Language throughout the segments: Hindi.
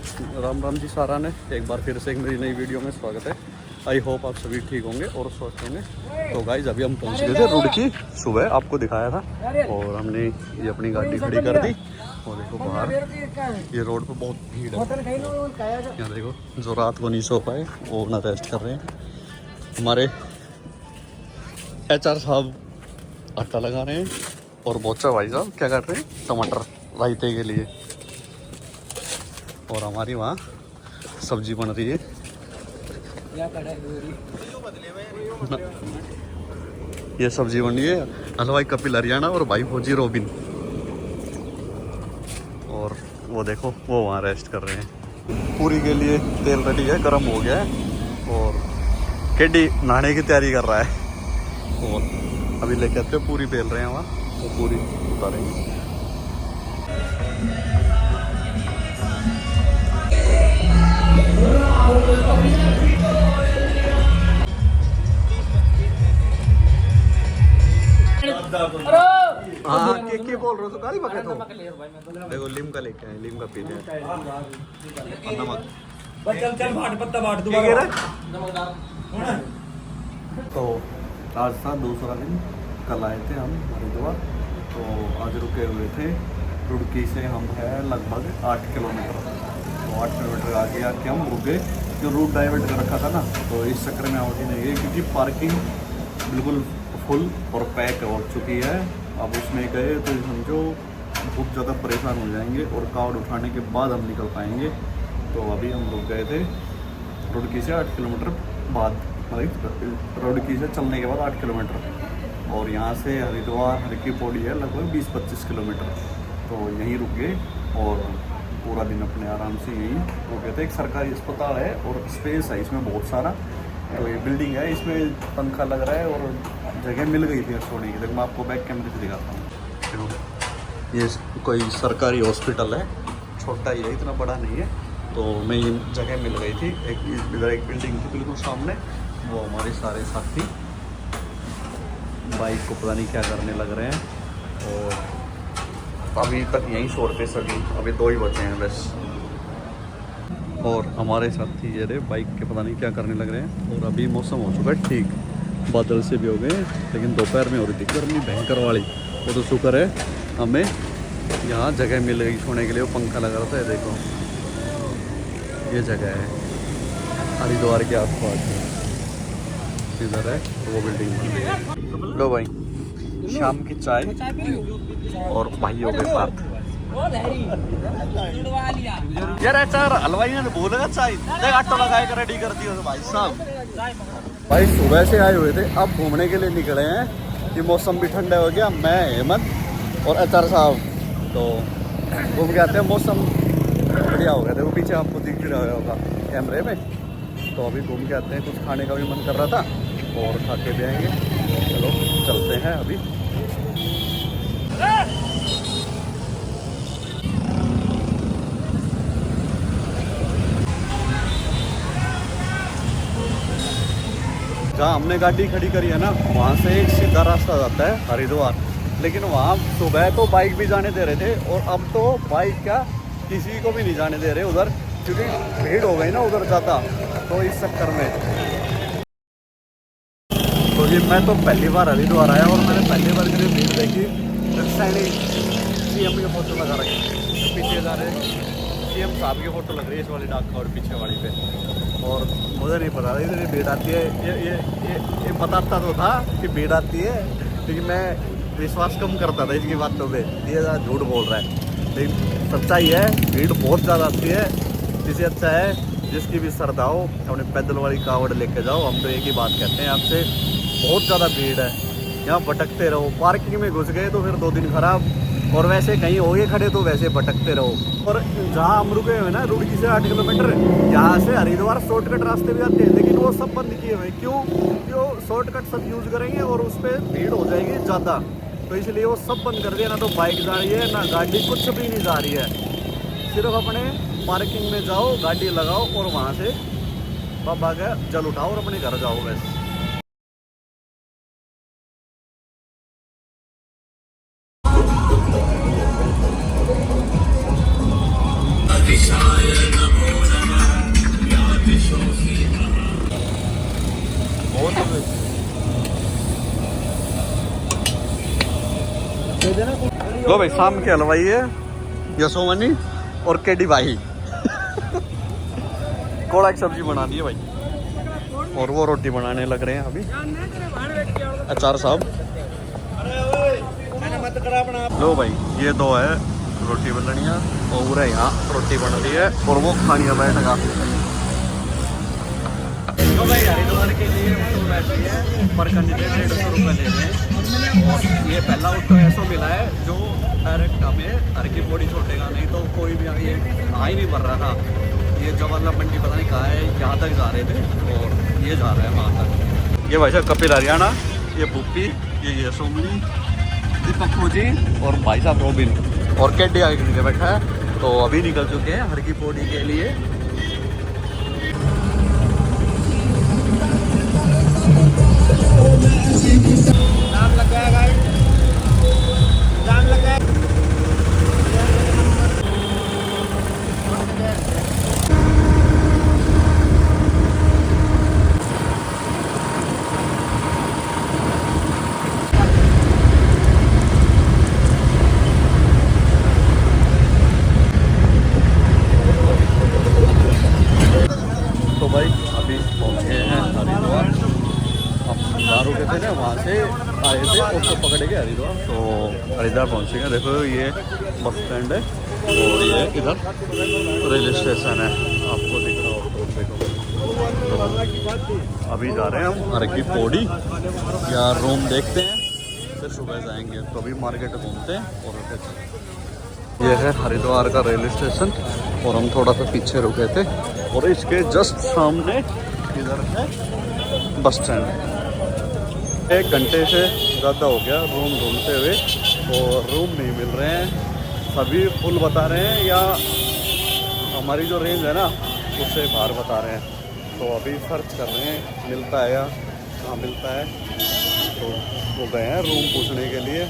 राम राम जी सारा ने एक बार फिर से एक मेरी नई वीडियो में स्वागत है। आई होप आप सभी ठीक होंगे और स्वस्थ होंगे। तो गाइज अभी हम पहुंच गए थे रुड़की, सुबह आपको दिखाया था और हमने ये अपनी गाड़ी खड़ी कर दी। और देखो बाहर ये रोड पे बहुत भीड़ है। यहाँ देखो जो रात को नहीं सो पाए वो अपना रेस्ट कर रहे हैं। हमारे HR साहब आटा लगा रहे हैं और बोचा भाई साहब क्या कर रहे हैं, टमाटर रायते के लिए। और हमारी वहाँ सब्जी बन रही है। ये सब्जी बन रही है हलवाई कपिल हरियाणा और भाई फौजी रोबिन। और वो देखो वो वहाँ रेस्ट कर रहे हैं। पूरी के लिए तेल रेडी है, गर्म हो गया है और केडी नहाने की तैयारी कर रहा है। और अभी लेके आते पूरी बेल रहे हैं वहाँ, वो पूरी उतारेंगे। हाँ के बोल रहे हो तो गाली पकड़ दो। देखो लिमका लेके आए, लिमका पीते हैं और नमक। चल बाट पत्ता बाट क्या कह रहा है? तो आज था दूसरा दिन, कल आए थे हम हरिद्वार। तो आज रुके हुए थे रुड़की से, हम है लगभग 8 किलोमीटर। तो 8 किलोमीटर आगे आके हम रुक गए। जो रूट डाइवर्ट कर रखा था ना, तो इस चक्कर में आउट ही नहीं गए क्योंकि पार्किंग बिल्कुल फुल और पैक हो चुकी है। अब उसमें गए तो समझो बहुत ज़्यादा परेशान हो जाएंगे और कार्ड उठाने के बाद हम निकल पाएंगे। तो अभी हम रुक गए थे रुड़की से 8 किलोमीटर बाद, मतलब रुड़की से चलने के बाद 8 किलोमीटर। और यहाँ से हरिद्वार हर की पौड़ी है लगभग 20-25 किलोमीटर। तो यहीं रुक गए और पूरा दिन अपने आराम से यहीं रुके थे। एक सरकारी अस्पताल है और स्पेस है इसमें बहुत सारा। तो ये बिल्डिंग है, इसमें पंखा लग रहा है और जगह मिल गई थी सोने की। देखो मैं आपको बैक कैमरे से दिखाता हूँ। ये कोई सरकारी हॉस्पिटल है, छोटा ही है, इतना बड़ा नहीं है। तो मेन जगह मिल गई थी। एक इधर एक बिल्डिंग थी बिल्कुल सामने, वो हमारे सारे साथी बाइक को पता नहीं क्या करने लग रहे हैं। और अभी तक यहीं छोड़ते सभी, अभी 2 ही बचे हैं बस। और हमारे साथी ये रहे बाइक के पता नहीं क्या करने लग रहे हैं। और अभी मौसम हो चुका है ठीक, बादल से भी हो गए, लेकिन दोपहर में हो रही थी गर्मी भयंकर वाली। वो तो शुक्र है हमें यहाँ जगह मिल गई सोने के लिए। वो पंखा लगा रहा था, ये देखो ये जगह है हरिद्वार के आसपास। इधर है वो बिल्डिंग बन रही है। लो भाई शाम की चाय और भाइयों के साथ। यार ऐसा हलवाई ने बोलेगा चाय देख आटो लगाए कर रेडी कर दियो भाई साहब। भाई सुबह से आए हुए थे, अब घूमने के लिए निकले हैं कि मौसम भी ठंडा हो गया। मैं हेमंत और HR साहब तो घूम के आते हैं। मौसम बढ़िया हो गया, देखो पीछे आपको दिख रहा होगा कैमरे में। तो अभी घूम के आते हैं, कुछ खाने का भी मन कर रहा था और खा के भी आएंगे। चलो चलते हैं अभी। जहाँ हमने गाड़ी खड़ी करी है ना, वहाँ से एक सीधा रास्ता जाता है हरिद्वार। लेकिन वहाँ सुबह तो बाइक भी जाने दे रहे थे और अब तो बाइक क्या किसी को भी नहीं जाने दे रहे उधर, क्योंकि भीड़ हो गई ना उधर ज़्यादा। तो इस चक्कर में तो जी मैं तो पहली बार हरिद्वार आया और मैंने पहली बार के लिए भीड़ देखी। CM की फ़ोटो लगा रखी तो पीछे जा रहे CM साहब की फ़ोटो लग रही है इस वाली डाक और पीछे वाली पे। और मुझे नहीं पता इतनी भीड़ आती है। ये बताता तो था कि भीड़ आती है, लेकिन मैं विश्वास कम करता था इसकी बातों पे। ये ज़्यादा झूठ बोल रहा है, लेकिन सच्चाई है भीड़ बहुत ज़्यादा आती है। इससे अच्छा है जिसकी भी श्रद्धा हो अपने पैदल वाली कावड़ लेके जाओ। हम तो एक ही बात कहते हैं आपसे, बहुत ज़्यादा भीड़ है यहाँ, भटकते रहो। पार्किंग में घुस गए तो फिर 2 दिन खराब, और वैसे कहीं हो गए खड़े तो वैसे भटकते रहो। और जहाँ हम रुके हुए ना रुड़की से 8 किलोमीटर, यहाँ से हरिद्वार शॉर्टकट रास्ते भी आते हैं, लेकिन वो सब बंद किए हुए। क्यों? शॉर्टकट सब यूज़ करेंगे और उस पर भीड़ हो जाएगी ज़्यादा, तो इसलिए वो सब बंद कर दिया। ना तो बाइक जा रही है ना गाड़ी, कुछ भी नहीं जा रही है। सिर्फ अपने पार्किंग में जाओ, गाड़ी लगाओ और वहाँ से बाबा का जल उठाओ और अपने घर जाओ बस। अतिशाय नमो लो भाई शाम के हलवाई है यशोमनी और केडी भाई कोड़ा की सब्जी बना दी है भाई और वो रोटी बनाने लग रहे हैं अभी अचार साहब। लो भाई ये दो है रोटी बननिया और है यहाँ रोटी बन रही है और वो खानिया बैठेगा। तो भाई हरिद्वार के लिए तो बैठी है पर कैंडिडेट 150 रुपये ले रहे हैं और ये पहला उसको ऐसा मिला है जो डायरेक्ट हमें हर की बॉडी छोड़ेगा, नहीं तो कोई भी ये आ ही नहीं भर रहा था। ये जवाहरलाल मंडी पता नहीं कहाँ है, यहाँ तक जा रहे थे और ये जा रहा है वहाँ तक। ये भाई साहब कपिल हरियाणा, ये बुप्पी, ये यशोमनी, दीपक खोजी और भाई साहब रोबिन और कैडी आगे नीचे बैठा है। तो अभी निकल चुके हैं हर की पौड़ी के लिए। जाम लग गया गाइस, जाम लग गया। तो भाई अभी पहुँचे हैं हरिद्वार। हम दारू के थे ना वहाँ से आए थे उसको पकड़े गए हरिद्वार। तो हरिद्वार पहुँचे हैं। देखो ये बस स्टैंड है और ये इधर रेलवे स्टेशन है, आपको दिख रहा हो तो देखो। तो अभी जा रहे हैं हम हर की पौड़ी या रूम देखते हैं, फिर सुबह जाएंगे। तो अभी मार्केट घूमते हैं और फिर चलते। ये है हरिद्वार का रेलवे स्टेशन और हम थोड़ा सा पीछे रुके थे और इसके जस्ट सामने इधर है बस स्टैंड। 1 घंटे से ज़्यादा हो गया रूम ढूंढते हुए और रूम नहीं मिल रहे हैं, सभी फुल बता रहे हैं या हमारी जो रेंज है ना उससे बाहर बता रहे हैं। तो अभी सर्च कर रहे हैं मिलता है या कहाँ मिलता है। तो वो गए हैं रूम पूछने के लिए,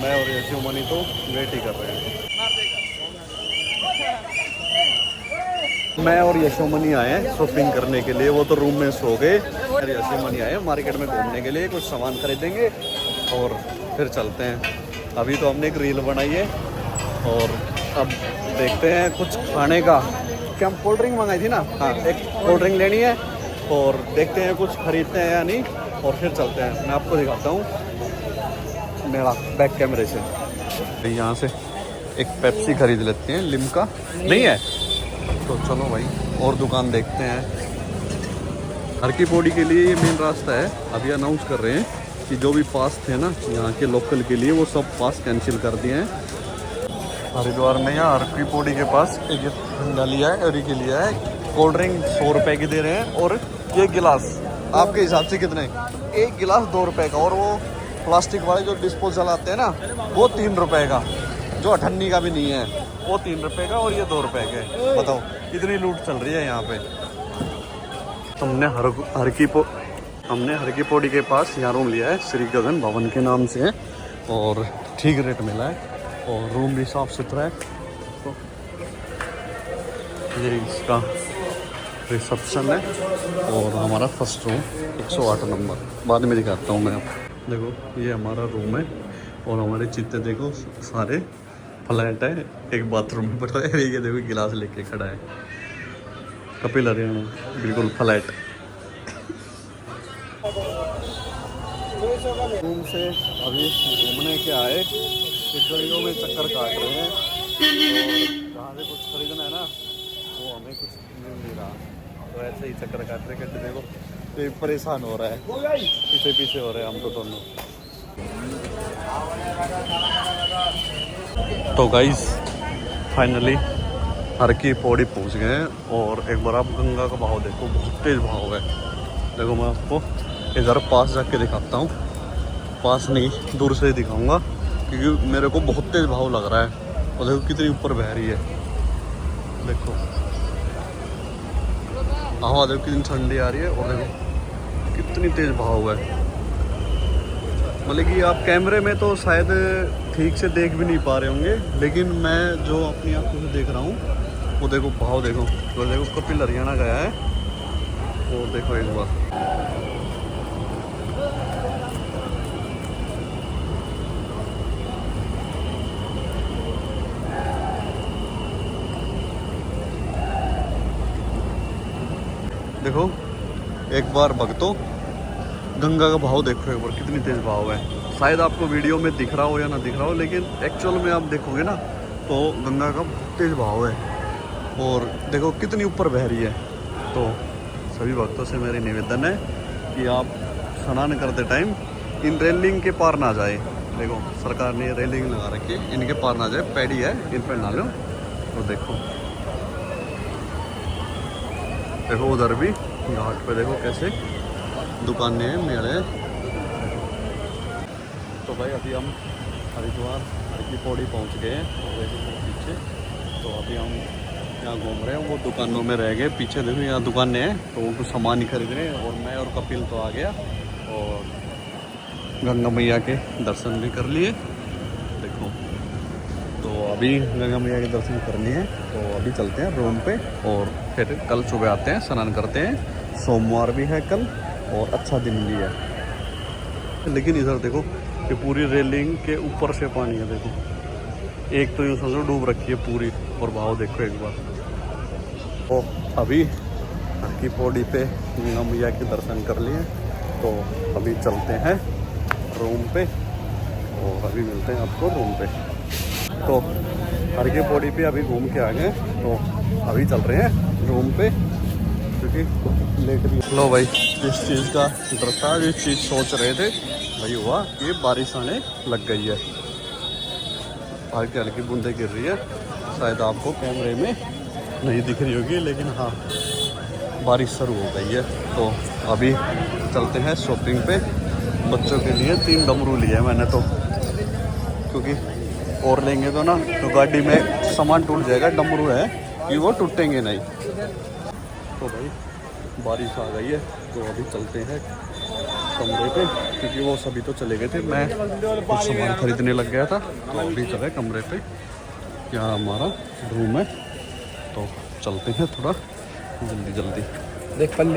मैं और यशोमनी तो वेट ही कर रहे हैं। मैं और यशोमनी आए हैं शॉपिंग करने के लिए, वो तो रूम में सो गए। और यशोमनी आए मार्केट में घूमने के लिए, कुछ सामान खरीदेंगे और फिर चलते हैं। अभी तो हमने एक रील बनाई है और अब देखते हैं कुछ खाने का। क्या हम कोल्ड ड्रिंक मंगाई थी ना, हाँ एक कोल्ड ड्रिंक लेनी है और देखते हैं कुछ खरीदते हैं या नहीं और फिर चलते हैं। मैं आपको दिखाता हूँ मेरा बैक कैमरे से। यहाँ से एक पेप्सी खरीद लेते हैं, लिम्का नहीं है तो चलो भाई और दुकान देखते हैं। हर की पौड़ी के लिए ये मेन रास्ता है। अभी अनाउंस कर रहे हैं कि जो भी पास थे ना यहाँ के लोकल के लिए वो सब पास कैंसिल कर दिए हैं। हरिद्वार में यहाँ हर की पौड़ी के पास एक ठंडा लिया है और के लिया है कोल्ड ड्रिंक 100 रुपये की दे रहे हैं और ये गिलास आपके हिसाब से कितने? एक गिलास 2 रुपये का और वो प्लास्टिक वाले जो डिस्पोजल आते हैं ना वो 3 रुपये का, जो अठन्नी का भी नहीं है वो 3 रुपये का और ये 2 रुपये के। बताओ कितनी लूट चल रही है यहाँ पे। हमने हर की पौड़ी के पास यहाँ रूम लिया है, श्री गगन भवन के नाम से है और ठीक रेट मिला है और रूम भी साफ़ सुथरा है। तो ये इसका रिसेप्शन है और हमारा फर्स्ट रूम 108 नंबर, बाद में दिखाता हूँ मैं आपको। देखो ये हमारा रूम है और हमारे चित्ते देखो सारे फ्लैट है। एक बाथरूम में पड़ा है, ये देखो गिलास लेके खड़ा है कपिल हरियाणा, बिल्कुल फ्लैट। रूम से अभी घूमने के आए, इस गलियों में चक्कर काट रहे हैं। जहाँ से कुछ खरीदना है ना वो हमें कुछ मिल नहीं रहा, तो ऐसे ही चक्कर काट रहे हैं। देखो तो परेशान हो रहा है, पीछे पीछे हो रहे हैं हम तो दोनों। तो गाइस फाइनली हर की पौड़ी पहुंच गए हैं और एक बार आप गंगा का बहाव देखो, बहुत तेज़ बहाव है। देखो मैं आपको इधर पास जाके दिखाता हूँ, पास नहीं दूर से ही दिखाऊंगा क्योंकि मेरे को बहुत तेज़ बहाव लग रहा है। और देखो कितनी ऊपर बह रही है, देखो हवा देखो कितनी ठंडी आ रही है और देखो कितनी तेज़ बहाव है। मतलब कि आप कैमरे में तो शायद ठीक से देख भी नहीं पा रहे होंगे, लेकिन मैं जो अपनी आंखों से देख रहा हूँ वो देखो बहाव देखो। तो देखो कपिल हरियाणा गया है वो देखो एक बार। देखो एक बार भगतो गंगा का भाव देखो एक बार, कितनी तेज भाव है। शायद आपको वीडियो में दिख रहा हो या ना दिख रहा हो, लेकिन एक्चुअल में आप देखोगे ना तो गंगा का तेज भाव है। और देखो कितनी ऊपर बह रही है। तो सभी भक्तों से मेरी निवेदन है कि आप स्नान करते टाइम इन रेलिंग के पार ना जाए। देखो सरकार ने रेलिंग लगा रखी है, इनके पार ना जाए, पैडी है इन पर ना लो। तो देखो उधर भी घाट पे देखो कैसे दुकानें हैं, मेले। तो भाई अभी हम हरिद्वार हर की पौड़ी पहुँच गए हैं पीछे। तो अभी हम यहाँ घूम रहे हैं, वो दुकानों में रह गए पीछे। देखो यहाँ दुकानें हैं तो वो कुछ सामान ही खरीद रहे हैं। और मैं और कपिल तो आ गया और गंगा मैया के दर्शन भी कर लिए। देखो तो अभी गंगा मैया के दर्शन करने हैं तो अभी चलते हैं रूम पे और फिर कल सुबह आते हैं, स्नान करते हैं। सोमवार भी है कल और अच्छा दिन भी है। लेकिन इधर देखो कि पूरी रेलिंग के ऊपर से पानी है। देखो एक तो यूँ समझो डूब रखी है पूरी, और भाव देखो एक बार। तो अभी हर की पौड़ी पे गंगा मैया के दर्शन कर लिए तो अभी चलते हैं रूम पे और अभी मिलते हैं आपको रूम पे। तो हर की पौड़ी पे अभी घूम के आ गए तो अभी चल रहे हैं रूम पे, क्योंकि लेट भी। लो भाई जिस चीज़ का डर था, जिस चीज़ सोच रहे थे वही हुआ कि बारिश आने लग गई है। हल्की हल्की बूंदें गिर रही है, शायद आपको कैमरे में नहीं दिख रही होगी, लेकिन हाँ बारिश शुरू हो गई है। तो अभी चलते हैं शॉपिंग पे। बच्चों के लिए 3 डमरू लिए मैंने तो, क्योंकि और लेंगे तो ना तो गाड़ी में सामान टूट जाएगा। डमरू है कि वो टूटेंगे नहीं। तो भाई बारिश आ गई है तो अभी चलते हैं कमरे पे, क्योंकि वो सभी तो चले गए थे, मैं कुछ सामान खरीदने लग गया था। तो अभी चले कमरे पे, यहाँ हमारा रूम है। तो चलते हैं थोड़ा जल्दी जल्दी। देख पल्ली